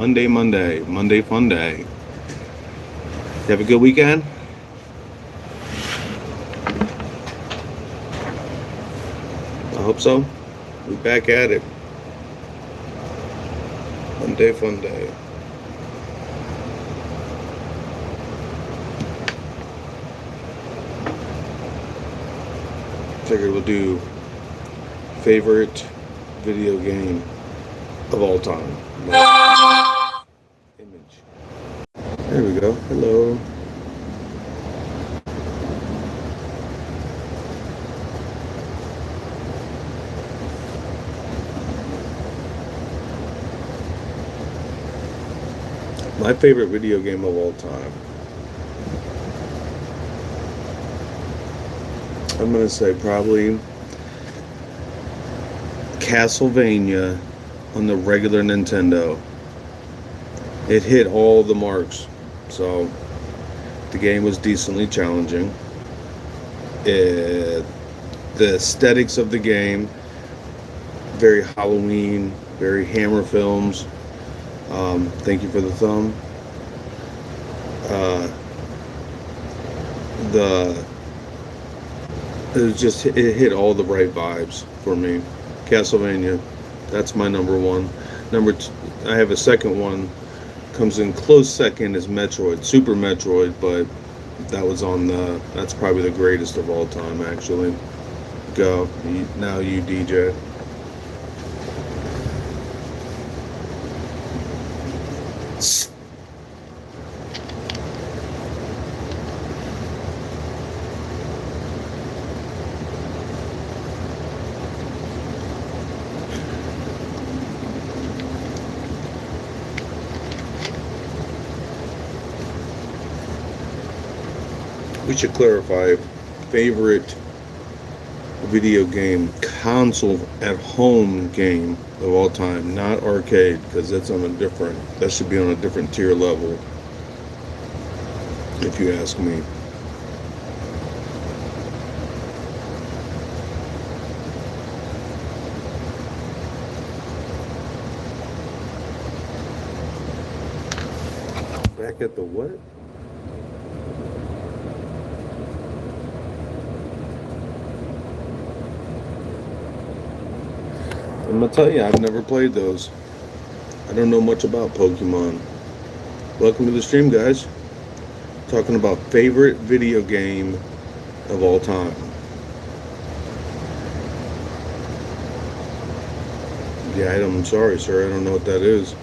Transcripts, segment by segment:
Monday fun day. You have a good weekend? I hope so. We back at it. Monday fun day. Figured we'll do favorite video game of all time. Image. There we go. Hello. My favorite video game of all time. I'm going to say probably Castlevania on the regular Nintendo. It hit all the marks. So the game was decently challenging. The aesthetics of the game, very Halloween, very Hammer films. Thank you for the thumb. It hit all the right vibes for me. Castlevania, that's my number one. Number two, I have a second one, comes in close second is Metroid, Super Metroid, but that's probably the greatest of all time, actually. Go, now you DJ. We should clarify favorite video game console at home game of all time, not arcade, because that should be on a different tier level, if you ask me. Back at the what? I'm gonna tell you, I've never played those. I don't know much about Pokemon. Welcome to the stream, guys. Talking about favorite video game of all time. Yeah, I'm sorry, sir. I don't know what that is.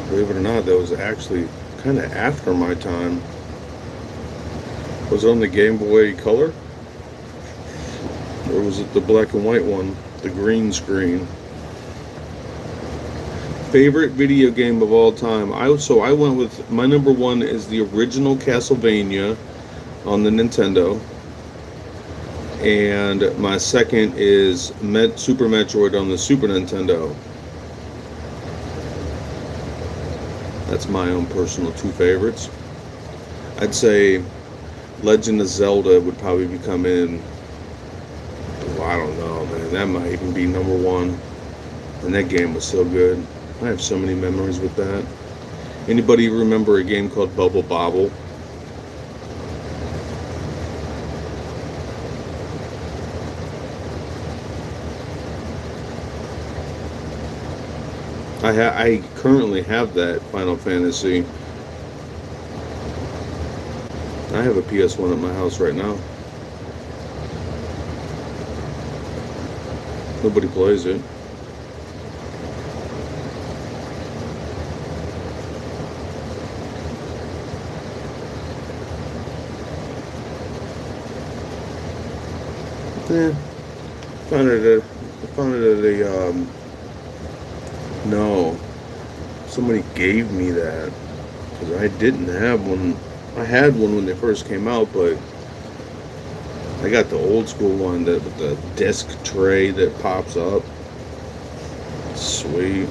Believe it or not, that was actually kind of after my time. Was it on the Game Boy Color? Or was it the black and white one? The green screen. Favorite video game of all time. I went with, my number one is the original Castlevania on the Nintendo, and my second is Super Metroid on the Super Nintendo. That's my own personal two favorites. I'd say Legend of Zelda would probably be coming. I don't know, man. That might even be number one. And that game was so good. I have so many memories with that. Anybody remember a game called Bubble Bobble? I currently have that Final Fantasy. I have a PS1 at my house right now. Nobody plays it. Yeah, found it at a no. Somebody gave me that because I didn't have one. I had one when they first came out, but I got the old school one with the disc tray that pops up. Sweet.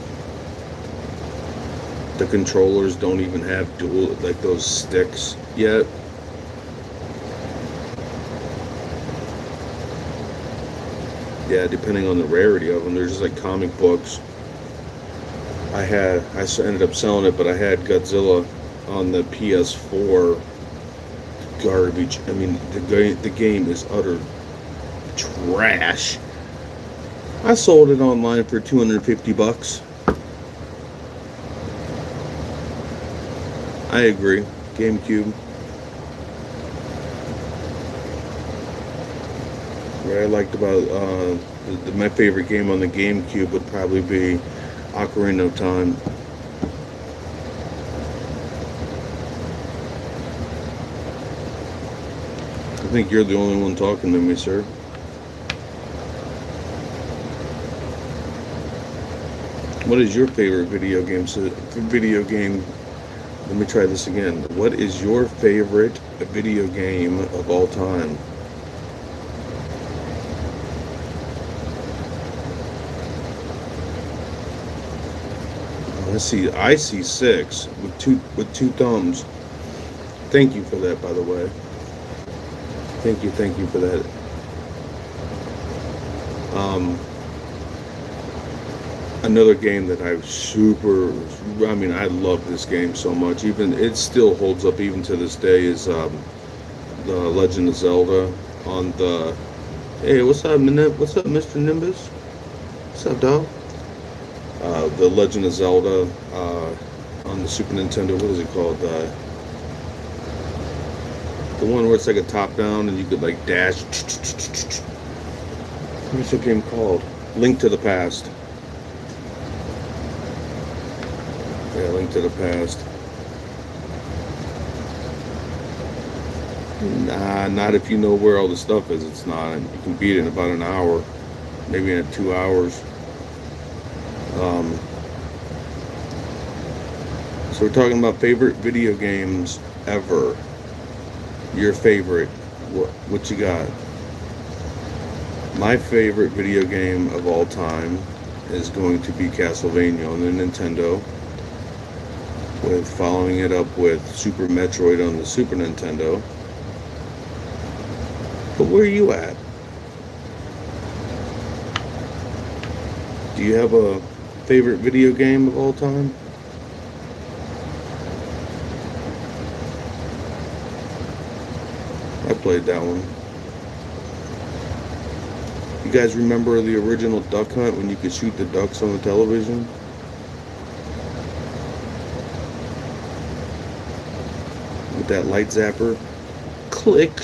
The controllers don't even have those sticks yet. Yeah, depending on the rarity of them, they're just like comic books. ended up selling it, but I had Godzilla on the PS4. Garbage. I mean, the game is utter trash. I sold it online for $250. I agree. GameCube. What I liked about my favorite game on the GameCube would probably be Ocarina of Time. I think you're the only one talking to me, sir. What is your favorite video game? Let me try this again. What is your favorite video game of all time? I see 6 with two thumbs. Thank you for that, by the way. Thank you for that. Another game that I love this game so much. Even it still holds up even to this day is the Legend of Zelda on the. Hey, what's up, Mr. Nimbus? What's up, dog? The Legend of Zelda on the Super Nintendo. What is it called? The one where it's like a top down and you could like dash. What's the game called? Link to the Past. Yeah, Link to the Past. Nah, not if you know where all the stuff is. It's not. You can beat it in about an hour, maybe in 2 hours. So we're talking about favorite video games ever. Your favorite. What you got? My favorite video game of all time is going to be Castlevania on the Nintendo, with following it up with Super Metroid on the Super Nintendo. But where are you at? Do you have a favorite video game of all time? I played that one. You guys remember the original Duck Hunt when you could shoot the ducks on the television? With that light zapper? Click.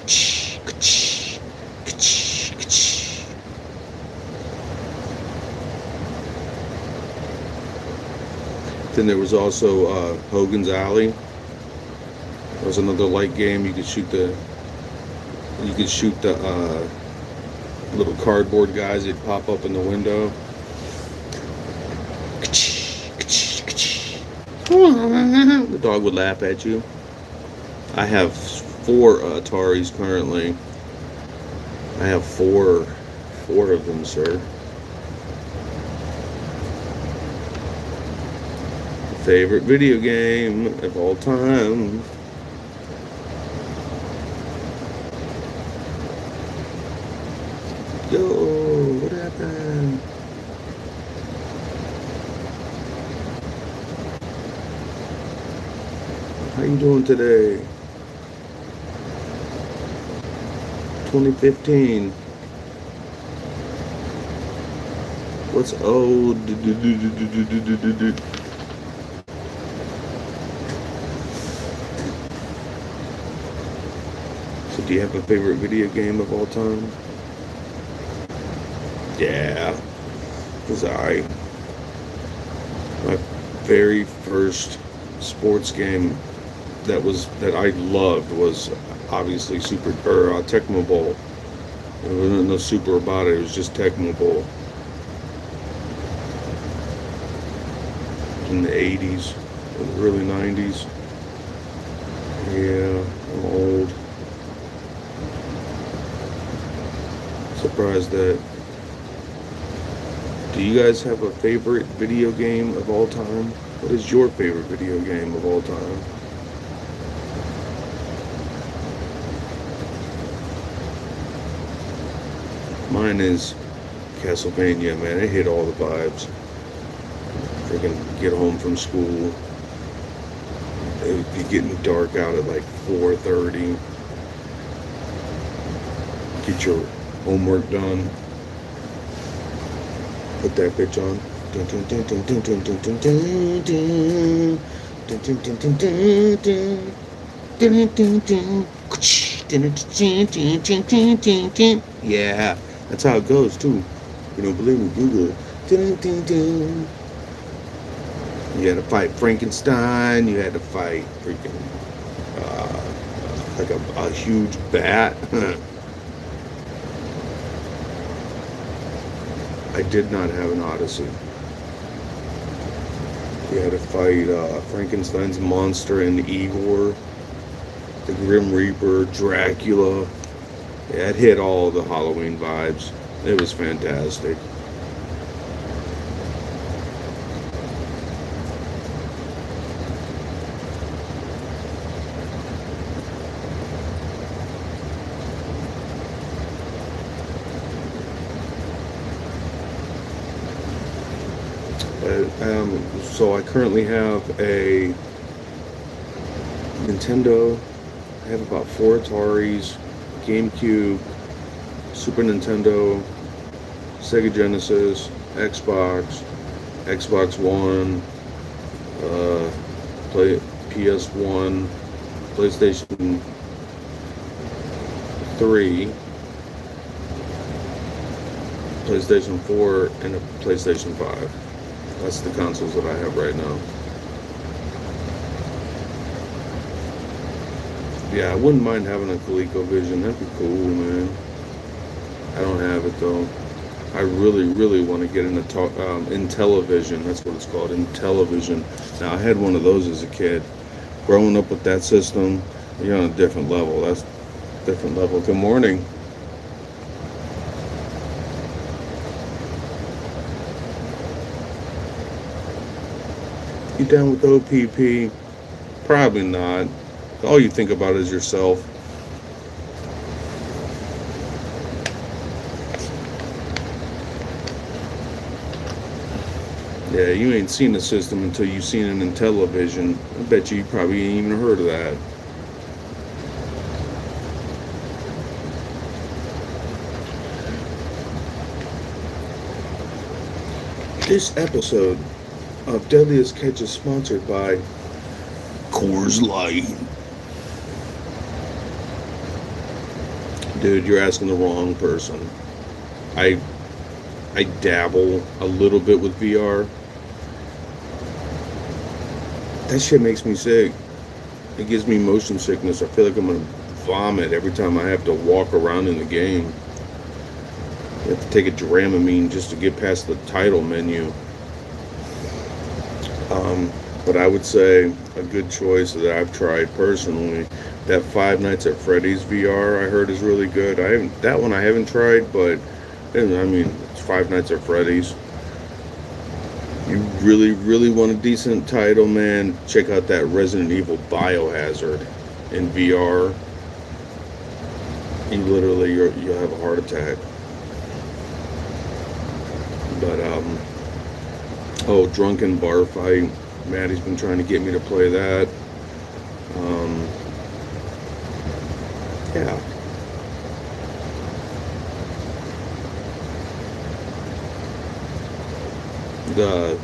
Then there was also Hogan's Alley. That was another light game. You could shoot the little cardboard guys. They'd pop up in the window. The dog would laugh at you. I have 4 Ataris currently. I have four of them, sir. Favorite video game of all time. Yo, what happened? How you doing today? 2015. What's old? So do you have a favorite video game of all time? Yeah, it was alright. My very first sports game that I loved was obviously Tecmo Bowl. There wasn't no super about it. It was just Tecmo Bowl. In the 80s, or the early 90s. Yeah, I'm old. Surprised that. Do you guys have a favorite video game of all time? What is your favorite video game of all time? Mine is Castlevania, man. It hit all the vibes. freaking get home from school. It would be getting dark out at like 4:30. Get your homework done. Put that bitch on. Yeah, that's how it goes too. You don't believe me? Google it. You had to fight Frankenstein. You had to fight freaking like a huge bat. I did not have an Odyssey. You had to fight Frankenstein's monster and Igor, the Grim Reaper, Dracula. Yeah, it hit all the Halloween vibes. It was fantastic. So I currently have a Nintendo. I have about 4 Ataris, GameCube, Super Nintendo, Sega Genesis, Xbox, Xbox One, PS1, PlayStation 3, PlayStation 4, and a PlayStation 5. That's the consoles that I have right now. Yeah, I wouldn't mind having a ColecoVision. That'd be cool, man. I don't have it though. I really want to get into Intellivision. That's what it's called, Intellivision. Now I had one of those as a kid. Growing up with that system, you're on a different level. That's a different level. Good morning. You down with OPP? Probably not. All you think about is yourself. Yeah, you ain't seen the system until you've seen it in television. I bet you probably ain't even heard of that. This episode of Deadliest Catch is sponsored by Coors Light. Dude, you're asking the wrong person. I dabble a little bit with VR. That shit makes me sick. It gives me motion sickness. I feel like I'm gonna vomit every time I have to walk around in the game. You have to take a Dramamine just to get past the title menu. But I would say a good choice that I've tried personally, that Five Nights at Freddy's VR I heard is really good. That one I haven't tried, but I mean, it's Five Nights at Freddy's. You really want a decent title, man, check out that Resident Evil Biohazard in VR. You literally, you'll have a heart attack. But, oh, Drunken Bar Fight. Maddie's been trying to get me to play that. Yeah. The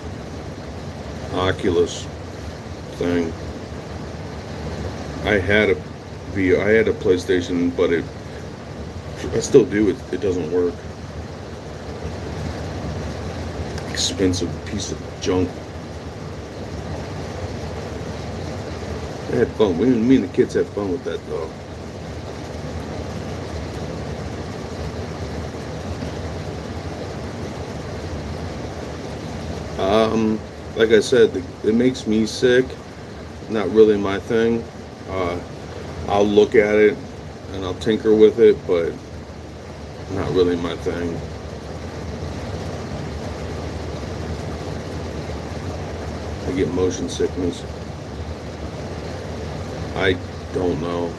Oculus thing. I had a PlayStation, but I still do. It doesn't work. Expensive piece of junk. I had fun. Me and the kids had fun with that though. Like I said, it makes me sick. Not really my thing. I'll look at it and I'll tinker with it, but not really my thing. I get motion sickness. I don't know.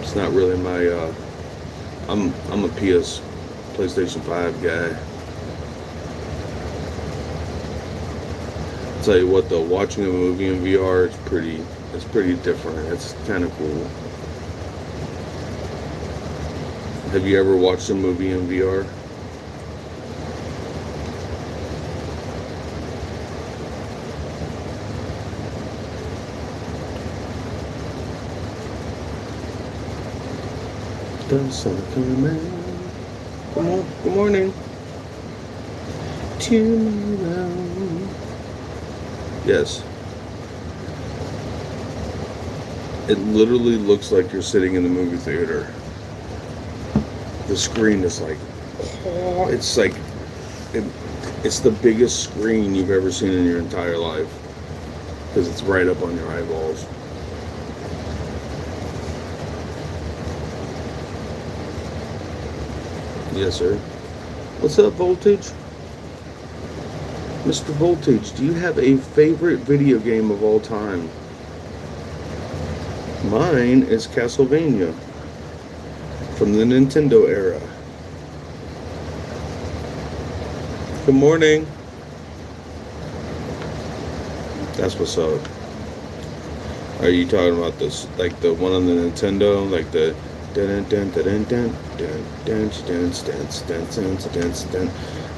It's not really my. I'm a PlayStation 5 guy. tell you what though, watching a movie in VR is pretty different. It's kind of cool. Have you ever watched a movie in VR? The sun coming. Good morning. Tomorrow. Yes. It literally looks like you're sitting in the movie theater. The screen is like, oh, it's like, it's the biggest screen you've ever seen in your entire life. Because it's right up on your eyeballs. Yes, sir. What's up, Voltage? Mr. Voltage, do you have a favorite video game of all time? Mine is Castlevania from the Nintendo era. Good morning. That's what's up. Are you talking about this, like the one on the Nintendo, like the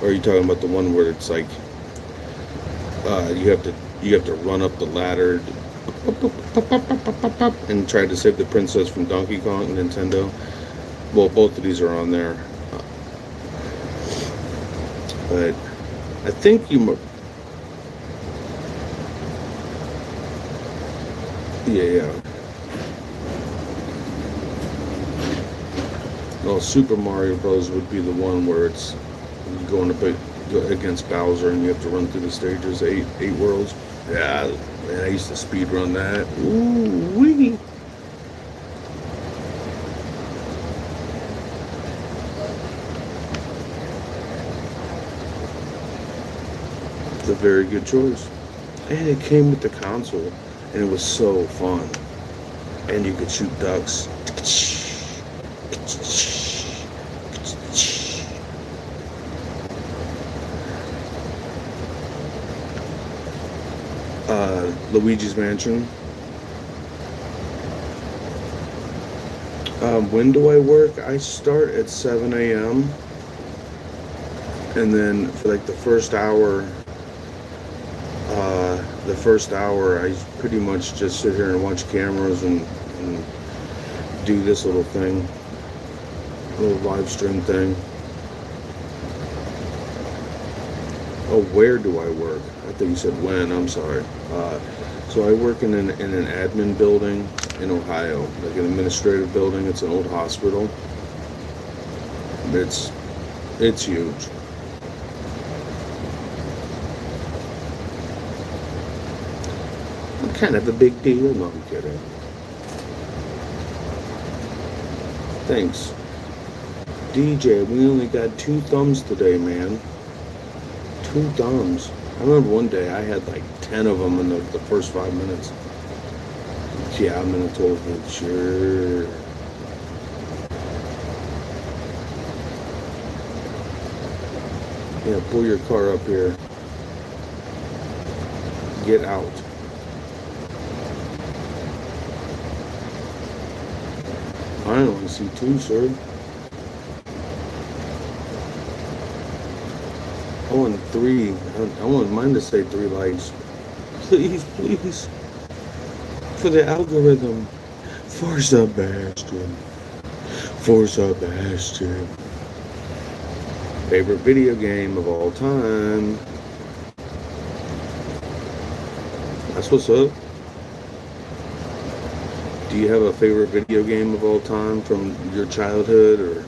or are you talking about the one where it's like you have to run up the ladder and try to save the princess from Donkey Kong Nintendo? Well, both of these are on there, but I think yeah. Well, Super Mario Bros. Would be the one where it's going up against Bowser and you have to run through the stages, eight worlds. Yeah, man, I used to speed run that. Ooh wee. It's a very good choice. And it came with the console, and it was so fun. And you could shoot ducks. Luigi's Mansion. When do I work? I start at 7 a.m. and then for like the first hour I pretty much just sit here and watch cameras and do this little thing, little live stream thing. Oh, where do I work? I think you said when. I'm sorry. So I work in an admin building in Ohio, like an administrative building. It's an old hospital. It's huge. I'm kind of a big deal. No, I'm kidding. Thanks. DJ, we only got 2 thumbs today, man. 2 thumbs. I remember one day I had like 10 of them in the first 5 minutes. Yeah, I'm in a total sure. Yeah, pull your car up here. Get out. I only see 2, sir. I want 3. I want mine to say 3 likes. Please, please. For the algorithm. Forza Bastion. Forza Bastion. Favorite video game of all time. That's what's up. Do you have a favorite video game of all time from your childhood or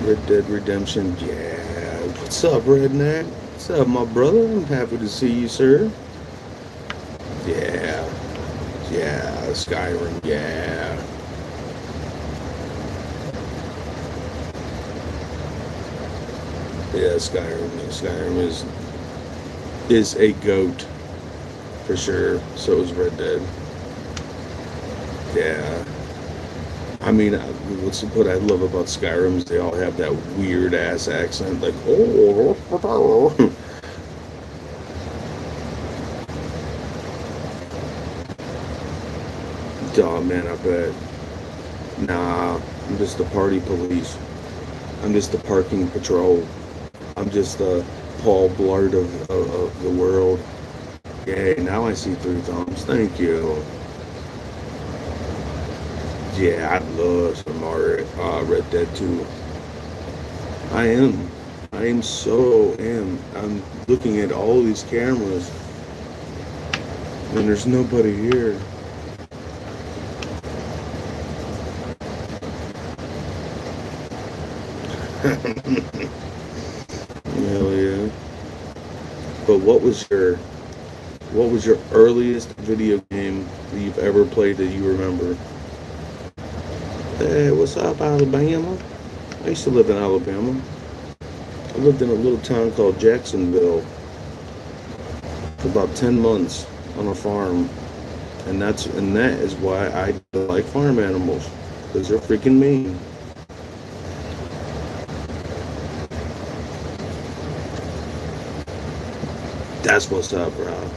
Red Dead Redemption? Yeah. What's up, Redneck? What's up, my brother? I'm happy to see you, sir. Yeah. Yeah, Skyrim, yeah. Yeah, Skyrim is a goat for sure. So is Red Dead. Yeah. I mean, what I love about Skyrim is they all have that weird ass accent, like, oh. Oh man, I bet. Nah, I'm just the party police. I'm just the parking patrol. I'm just the Paul Blart of the world. Yay, now I see three thumbs. Thank you. Yeah, I'd love some Red Dead 2. I am. I'm looking at all these cameras, and there's nobody here. Hell yeah. But what was your earliest video game that you've ever played that you remember? Hey, what's up, Alabama? I used to live in Alabama. I lived in a little town called Jacksonville for about 10 months on a farm. And that is why I like farm animals, because they're freaking mean. That's what's up, bro.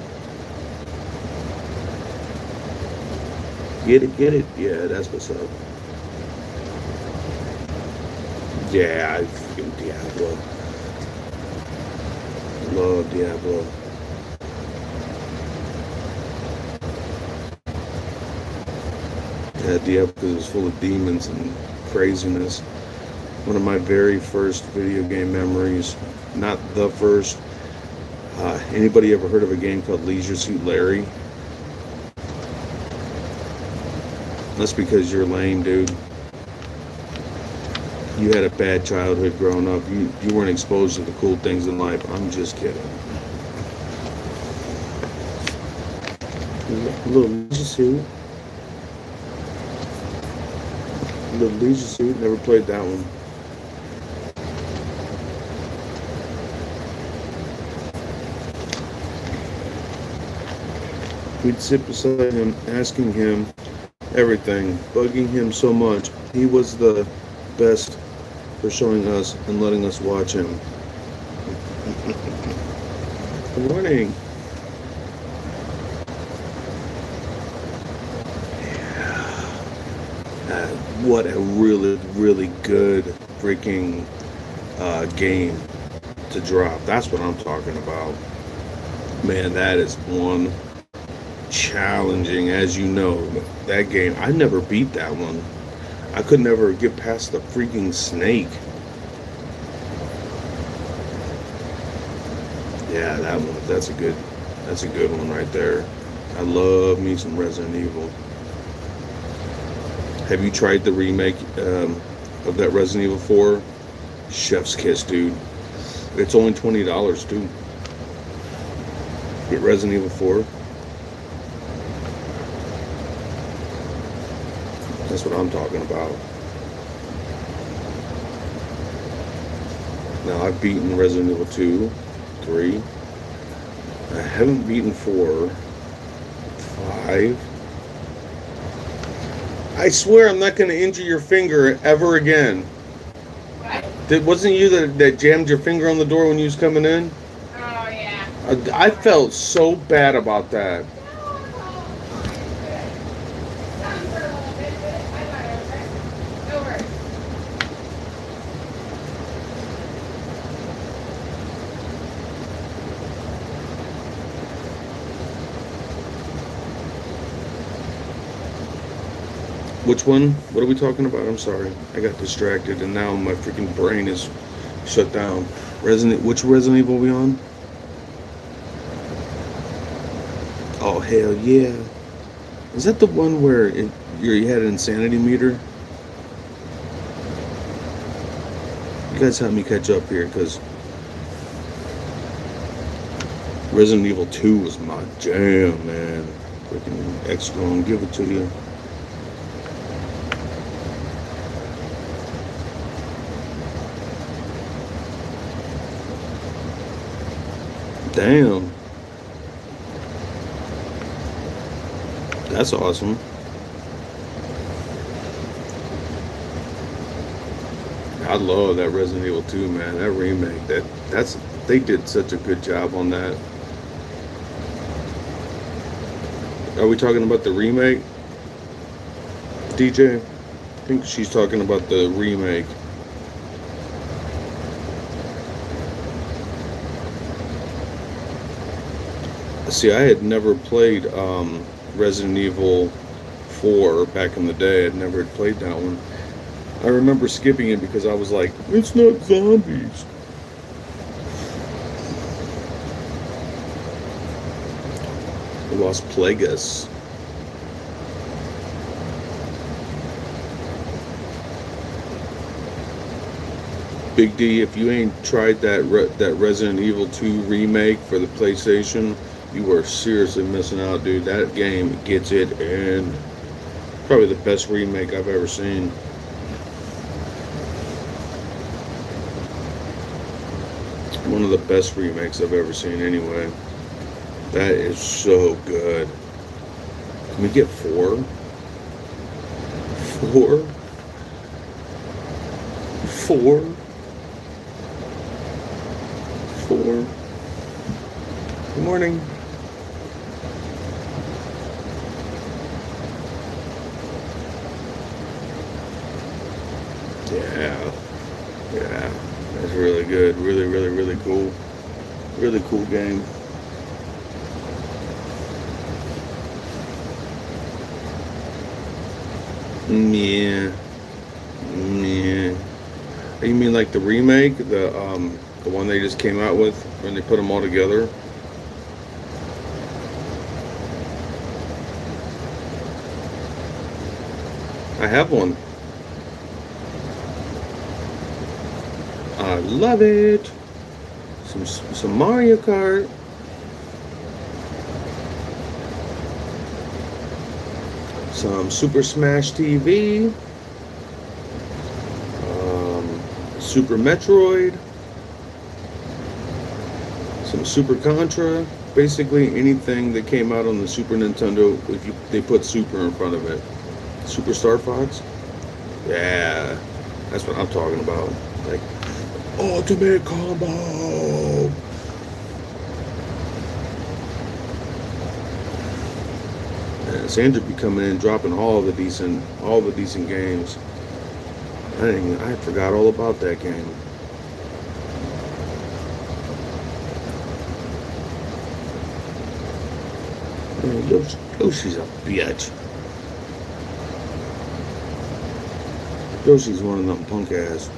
Get it? Yeah, that's what's up. Yeah, I freaking Diablo. Love Diablo. Yeah, Diablo is full of demons and craziness. One of my very first video game memories, not the first. Anybody ever heard of a game called Leisure Suit Larry? That's because you're lame, dude. You had a bad childhood growing up. You weren't exposed to the cool things in life. I'm just kidding. Little Leisure Suit. Little Leisure Suit. Never played that one. We'd sit beside him, asking him everything, bugging him so much. He was the best for showing us and letting us watch him. Good morning. What a really, really good freaking game to drop. That's what I'm talking about. Man, that is one challenging, as you know, that game. I never beat that one. I could never get past the freaking snake. Yeah, that one. That's a good one right there. I love me some Resident Evil. Have you tried the remake of that Resident Evil 4? Chef's kiss, dude. It's only $20 too. Get Resident Evil 4. That's what I'm talking about. Now, I've beaten Resident Evil 2, 3. I haven't beaten 4, 5. I swear I'm not going to injure your finger ever again. What? Wasn't you that jammed your finger on the door when you was coming in? Oh, yeah. I felt so bad about that. Which one? What are we talking about? I'm sorry. I got distracted and now my freaking brain is shut down. Which Resident Evil are we on? Oh, hell yeah. Is that the one where you had an insanity meter? You guys help me catch up here, because Resident Evil 2 was my jam, man. Freaking extra long, give it to you. Damn. That's awesome. I love that Resident Evil 2, man. That remake, they did such a good job on that. Are we talking about the remake? DJ, I think she's talking about the remake. See, I had never played Resident Evil 4 back in the day. I'd never had played that one. I remember skipping it because I was like, it's not zombies. Las Plagas. Big D, if you ain't tried that Resident Evil 2 remake for the PlayStation, you are seriously missing out, dude. That game gets it, and probably the best remake I've ever seen. One of the best remakes I've ever seen, anyway. That is so good. Can we get 4? 4? 4? 4? Good morning. Yeah, that's really good. Really cool. Really cool game. Yeah. You mean like the remake, the one they just came out with when they put them all together? I have one. I love it. Some Mario Kart. Some Super Smash TV. Super Metroid. Some Super Contra. Basically anything that came out on the Super Nintendo, if they put Super in front of it. Super Star Fox. Yeah, that's what I'm talking about. Like, ultimate combo. And Sandra be coming in, dropping all the decent games. I forgot all about that game. Yoshi's a bitch. Yoshi's one of them punk ass.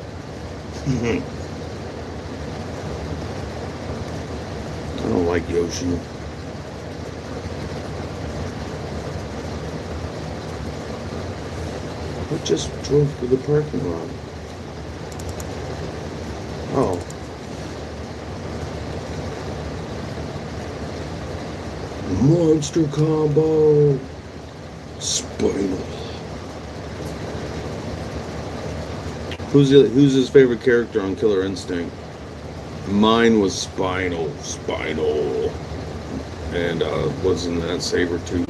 I don't like Yoshi. I just drove to the parking lot. Oh. Monster combo. Spinal. Who's his favorite character on Killer Instinct? Mine was Spinal. And wasn't that Sabretooth?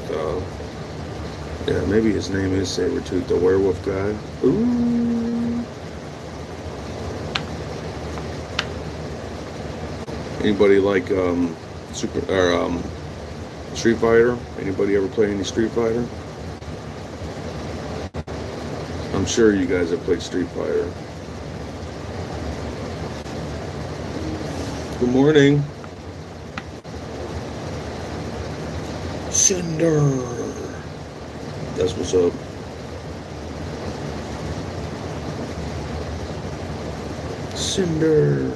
Yeah, maybe his name is Sabretooth, the werewolf guy. Ooh. Anybody like Street Fighter? Anybody ever play any Street Fighter? I'm sure you guys have played Street Fighter. Good morning. Cinder. That's what's up. Cinder.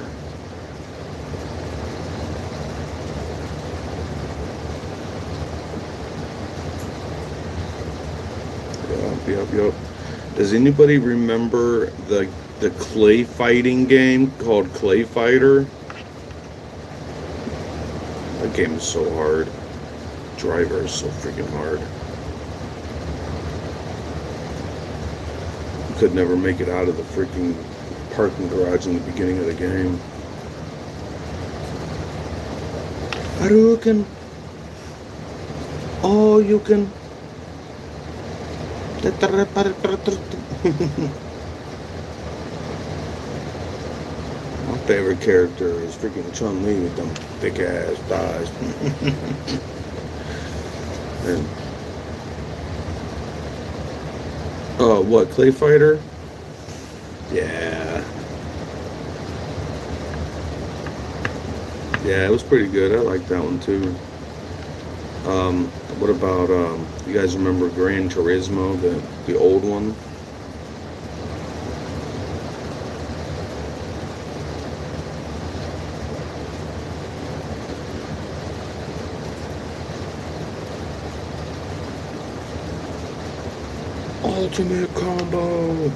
Yup. Does anybody remember the clay fighting game called Clay Fighter? That game is so hard. Driver is so freaking hard. You could never make it out of the freaking parking garage in the beginning of the game. Hadouken! Oh, you can. My favorite character is freaking Chun-Li with them thick ass thighs. And What, Clay Fighter? Yeah. Yeah, it was pretty good. I like that one too. What about you guys remember Gran Turismo, the old one? Ultimate combo.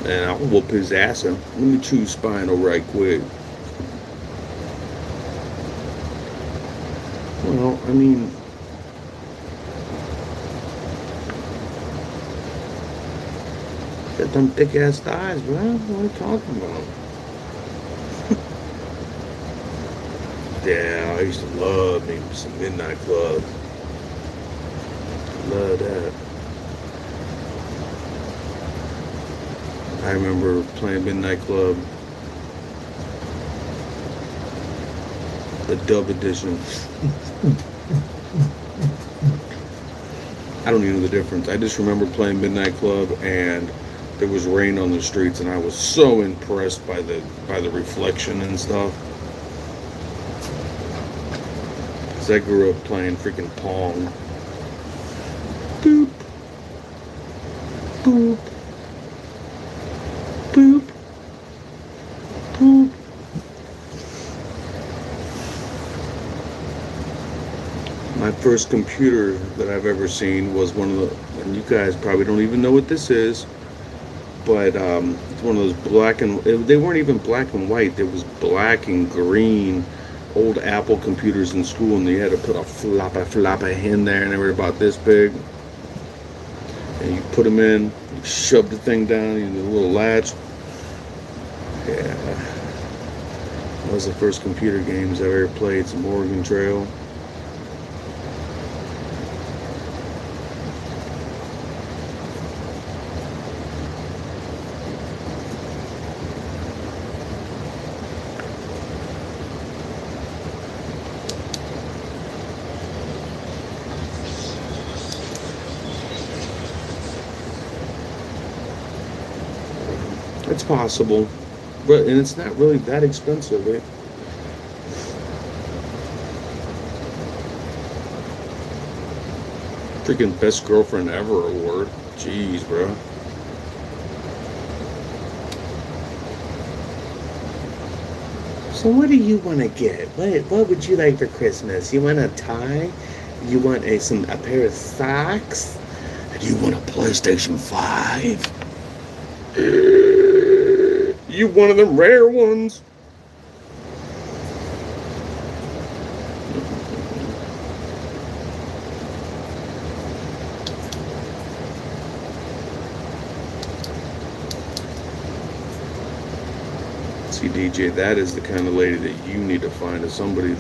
And I'll whoop his ass up. Let me choose Spinal right quick. Well, I mean, got them thick ass thighs, bro. What are you talking about? Yeah, I used to love me some Midnight Club. Love that. I remember playing Midnight Club, the dub edition. I don't even know the difference. I just remember playing Midnight Club and there was rain on the streets and I was so impressed by the reflection and stuff. Cause I grew up playing freaking Pong. Boop. Boop. Boop. Boop. My first computer that I've ever seen was one of the, and you guys probably don't even know what this is, but it's one of those black and, they weren't even black and white, it was black and green old Apple computers in school, and you had to put a floppa in there, and they were about this big, and you put them in, you shove the thing down, you know, the little latch. Yeah, that was the first computer games I ever played. Some Oregon Trail. It's possible, but and it's not really that expensive. Eh? Freaking best girlfriend ever award. Jeez, bro. So what do you want to get? What would you like for Christmas? You want a tie? You want a pair of socks? Do you want a PlayStation 5? You one of them rare ones. See, DJ, that is the kind of lady that you need to find, is somebody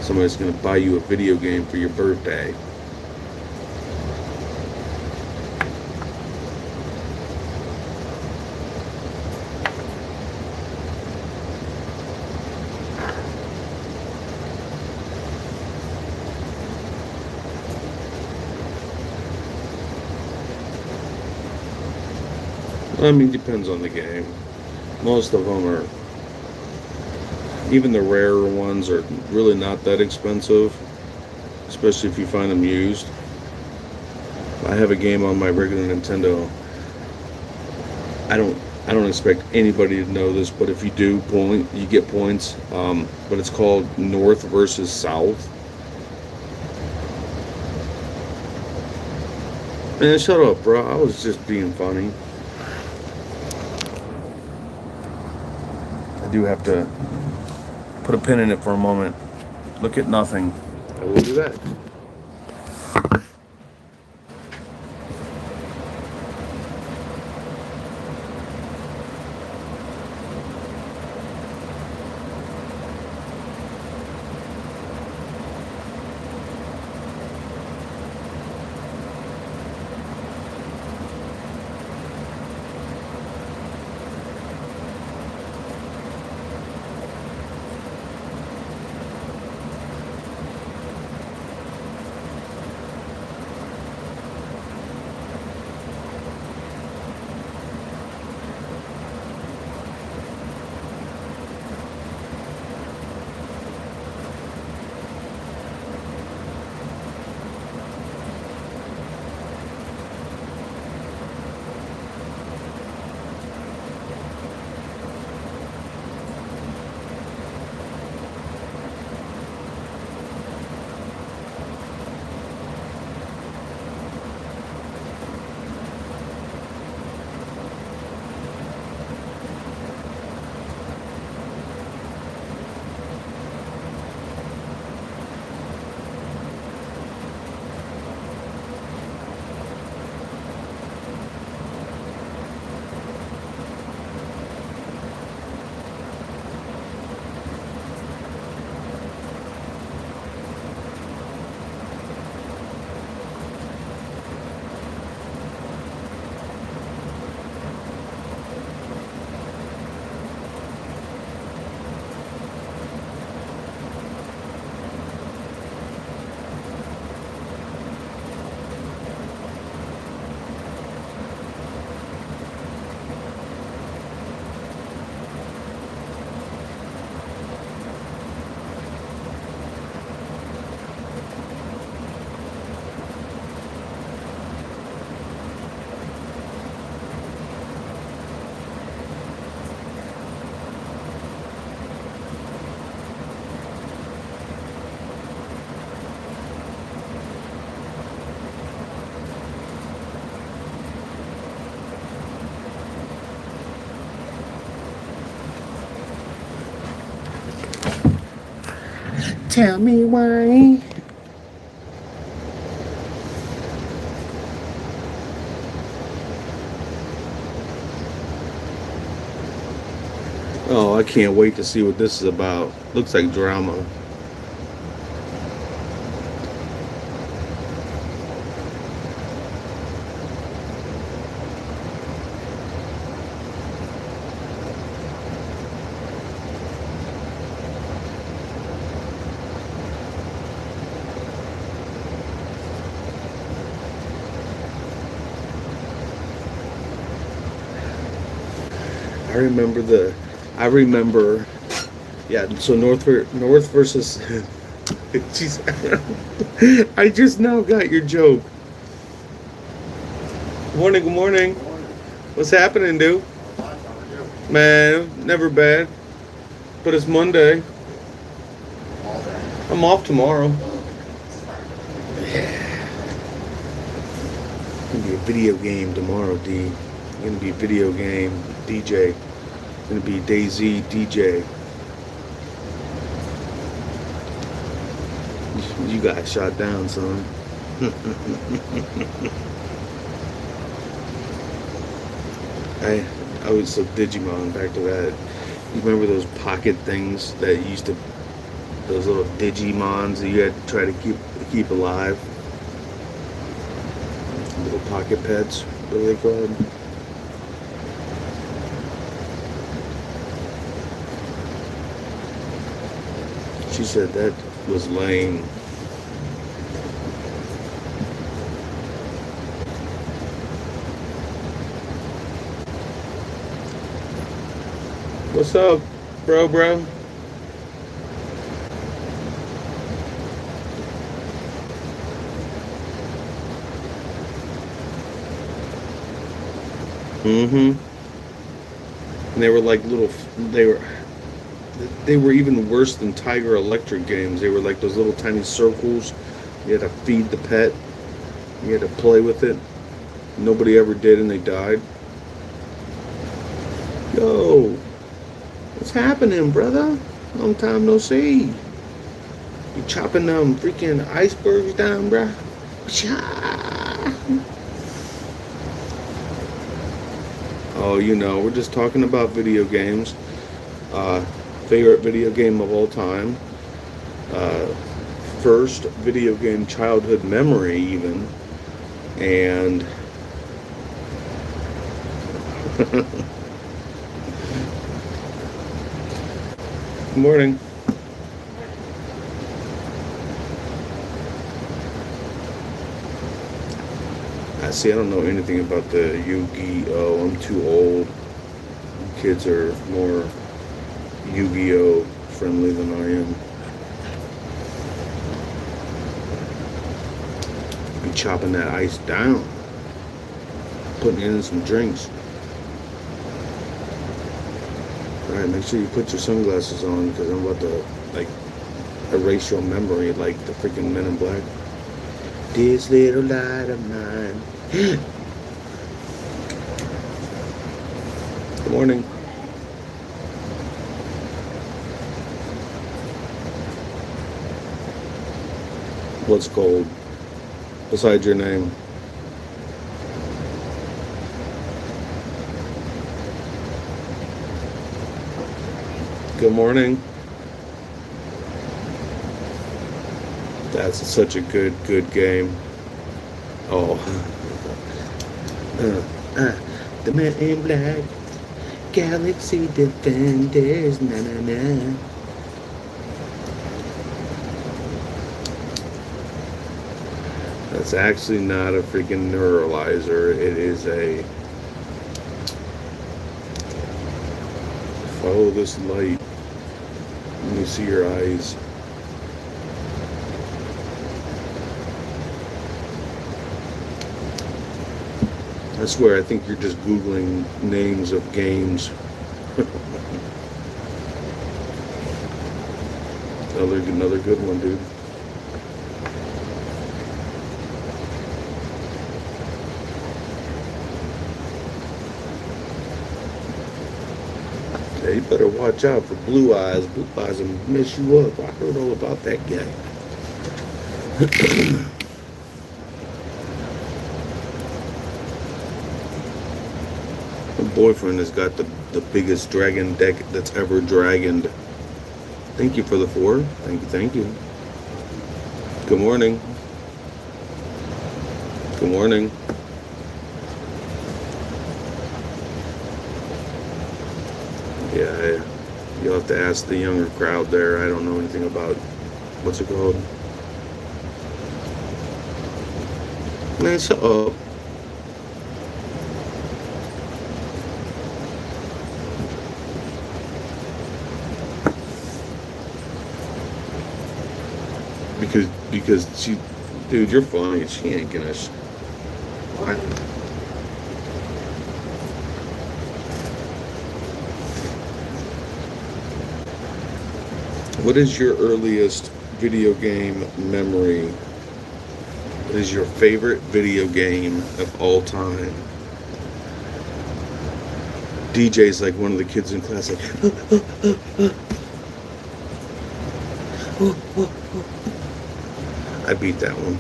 somebody's going to buy you a video game for your birthday. I mean, depends on the game. Most of them are, even the rarer ones are really not that expensive, especially if you find them used. I have a game on my regular Nintendo. I don't expect anybody to know this, but if you do, you get points. But it's called North versus South. Man, shut up, bro. I was just being funny. I do have to put a pin in it for a moment. Look at nothing. I will do that. Tell me why. Oh, I can't wait to see what this is about. Looks like drama. I remember, yeah, so North versus, jeez, I just now got your joke. Good morning. What's happening, dude? Man, never bad. But it's Monday. I'm off tomorrow. Yeah. Gonna be a video game tomorrow, D. Gonna be a video game DJ. Gonna be Daisy DJ. You got shot down, son. I was so Digimon. Back to that. You remember those pocket things that you used to, those little Digimons that you had to try to keep alive? Little pocket pets. What are they called? She said that was lame. What's up, bro? Mm-hmm. And they were like little, they were even worse than Tiger Electric games. They were like those little tiny circles. You had to feed the pet. You had to play with it. Nobody ever did, and they died. Yo, what's happening, brother? Long time no see. You chopping them freaking icebergs down, bruh? Oh, you know, we're just talking about video games. Favorite video game of all time. First video game childhood memory, even. And good morning. See, I don't know anything about the Yu-Gi-Oh! I'm too old. Kids are more Yu-Gi-Oh! Friendly than I am. Be chopping that ice down. Putting it in some drinks. Alright, make sure you put your sunglasses on because I'm about to, like, erase your memory like the freaking Men in Black. This little light of mine. Good morning. What's gold besides your name? Good morning. That's such a good game. Oh. The Men in Black, Galaxy Defenders, na na na. That's actually not a freaking neuralizer. It is a follow this light. Let me see your eyes. I swear, I think you're just Googling names of games. Another good one, dude. Yeah, you better watch out for Blue Eyes. Blue Eyes will mess you up. I heard all about that guy. My boyfriend has got the biggest dragon deck that's ever dragoned. Thank you for the 4. Thank you, thank you. Good morning. Good morning. Yeah, you'll have to ask the younger crowd there. I don't know anything about, what's it called? Nice up. Because she, dude, you're funny. She ain't gonna. What is your earliest video game memory? What is your favorite video game of all time? DJ's like one of the kids in class, like. I beat that one.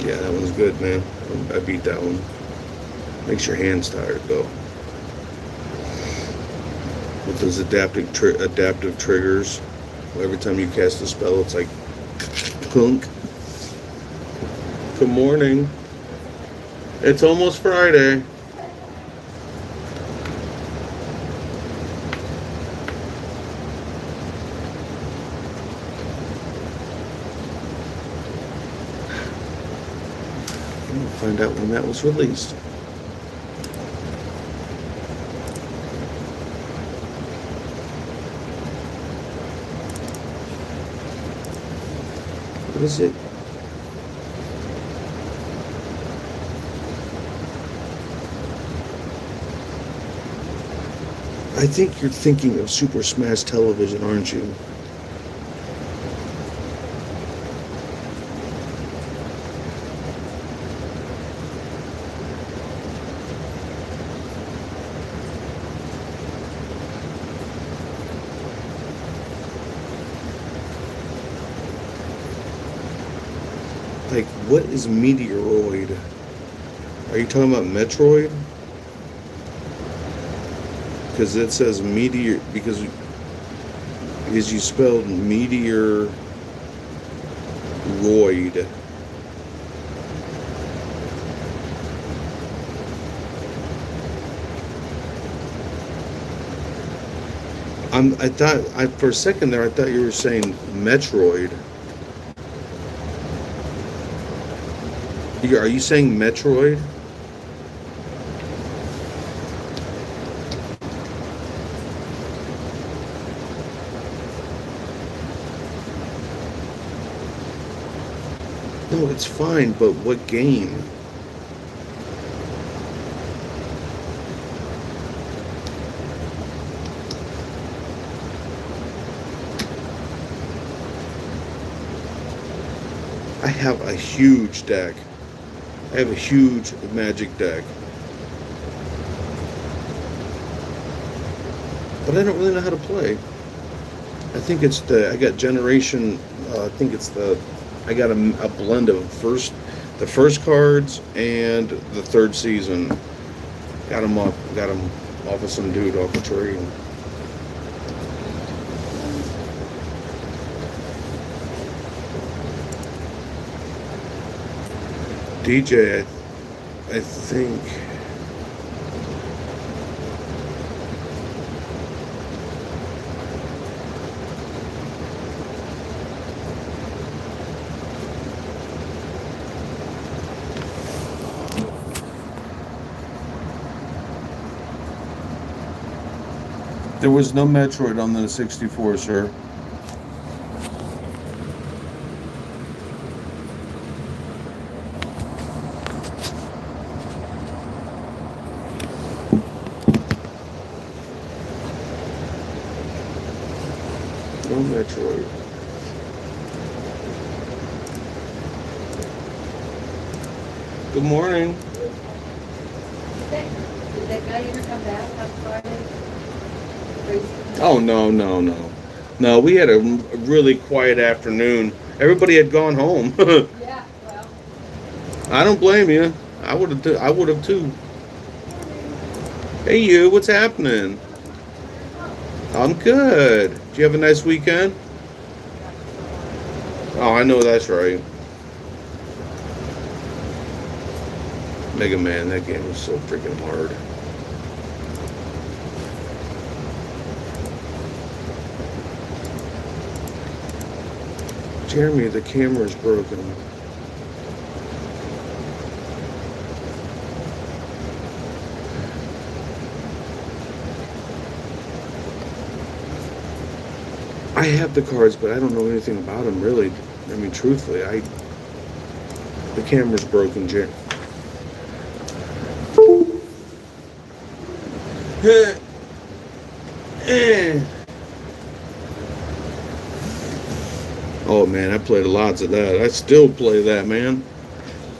Yeah, that one's good, man. I beat that one. Makes your hands tired, though. With those adaptive triggers, every time you cast a spell, it's like clunk. Good morning. It's almost Friday. We'll find out when that was released. What is it? I think you're thinking of Super Smash Television, aren't you? Like, what is Meteoroid? Are you talking about Metroid? Because it says meteor, because you spelled Meteoroid. For a second there, I thought you were saying Metroid. Are you saying Metroid? No, it's fine, but what game? I have a huge deck. I have a huge Magic deck. But I don't really know how to play. I think it's I got Generation, I got a blend of the first cards and the third season. Got them off of some dude off a tree. DJ, I think. There was no Metroid on the 64, sir. No Metroid. Good morning. The Now you come back on Friday? Crazy. Oh, no. No, we had a really quiet afternoon. Everybody had gone home. Yeah, well. I don't blame you. I would have too. Hey, you, what's happening? I'm good. Did you have a nice weekend? Oh, I know that's right. Mega Man, that game was so freaking hard. Jeremy, the camera's broken. I have the cards, but I don't know anything about them, really. I mean, truthfully, the camera's broken, Jeremy. Oh man, I played lots of that. I still play that, man.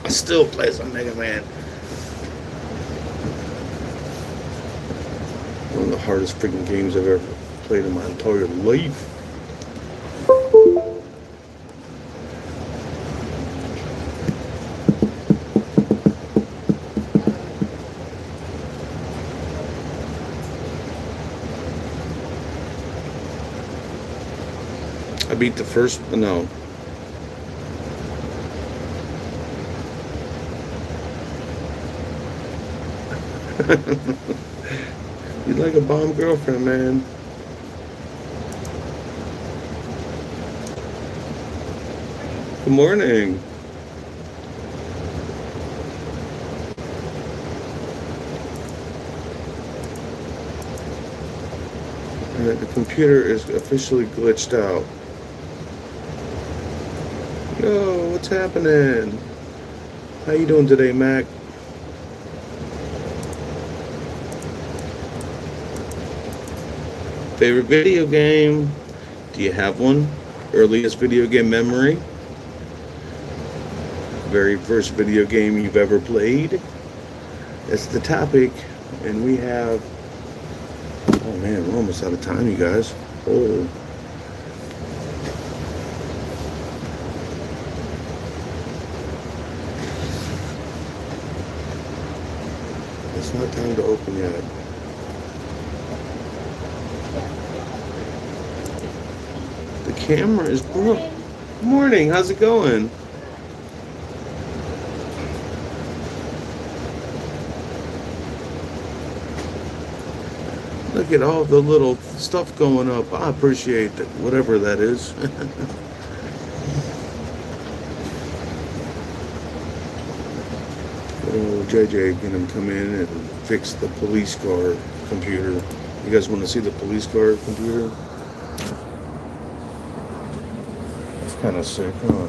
I still play some Mega Man. One of the hardest freaking games I've ever played in my entire life. I beat the first, no. You like a bomb girlfriend, man. Good morning. The computer is officially glitched out. Yo, what's happening? How you doing today, Mac? Favorite video game? Do you have one? Earliest video game memory? Very first video game you've ever played? That's the topic. And we have... Oh man, we're almost out of time, you guys. Oh. It's not time to open yet. The camera is broke. Morning, how's it going? Look at all the little stuff going up. I appreciate that, whatever that is. Oh, JJ gonna come in and fix the police car computer. You guys want to see the police car computer? It's kind of sick, huh?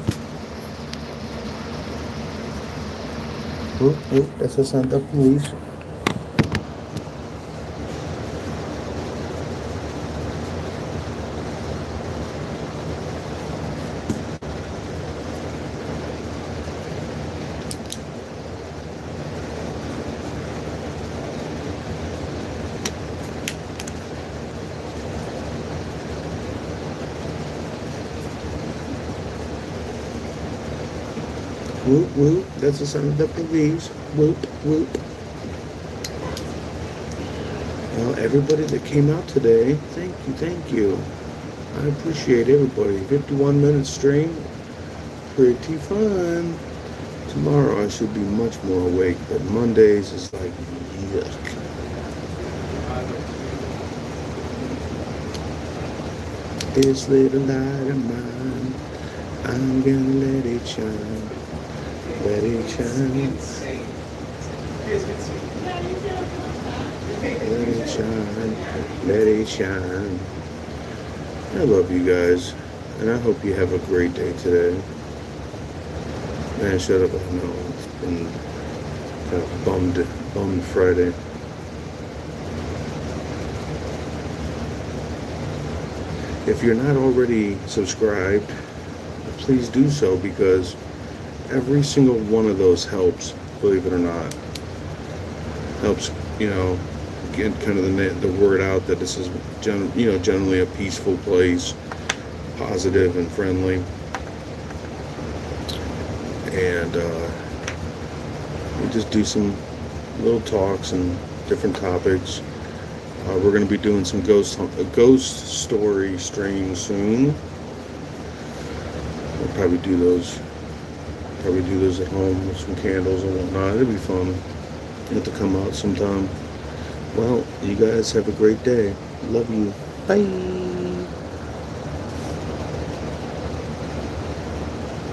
Oh, that's a Santa Police. Whoop, whoop, that's the sound of the police. Whoop, whoop. Well, everybody that came out today, thank you. I appreciate everybody. 51-minute stream, pretty fun. Tomorrow I should be much more awake, but Mondays is like, yuck. This little light of mine, I'm gonna let it shine. Let it shine. Let it shine. Let it shine. I love you guys, and I hope you have a great day today. Man, shut up. I know it's been kind of bummed Friday. If you're not already subscribed, please do so, because every single one of those helps, believe it or not. Helps you know, get kind of the word out that this is generally a peaceful place, positive and friendly, and we just do some little talks and different topics. We're going to be doing some ghost story streams soon. We'll probably do those at home with some candles and whatnot. It'll be fun. You have to come out sometime. Well, you guys have a great day. Love you. Bye.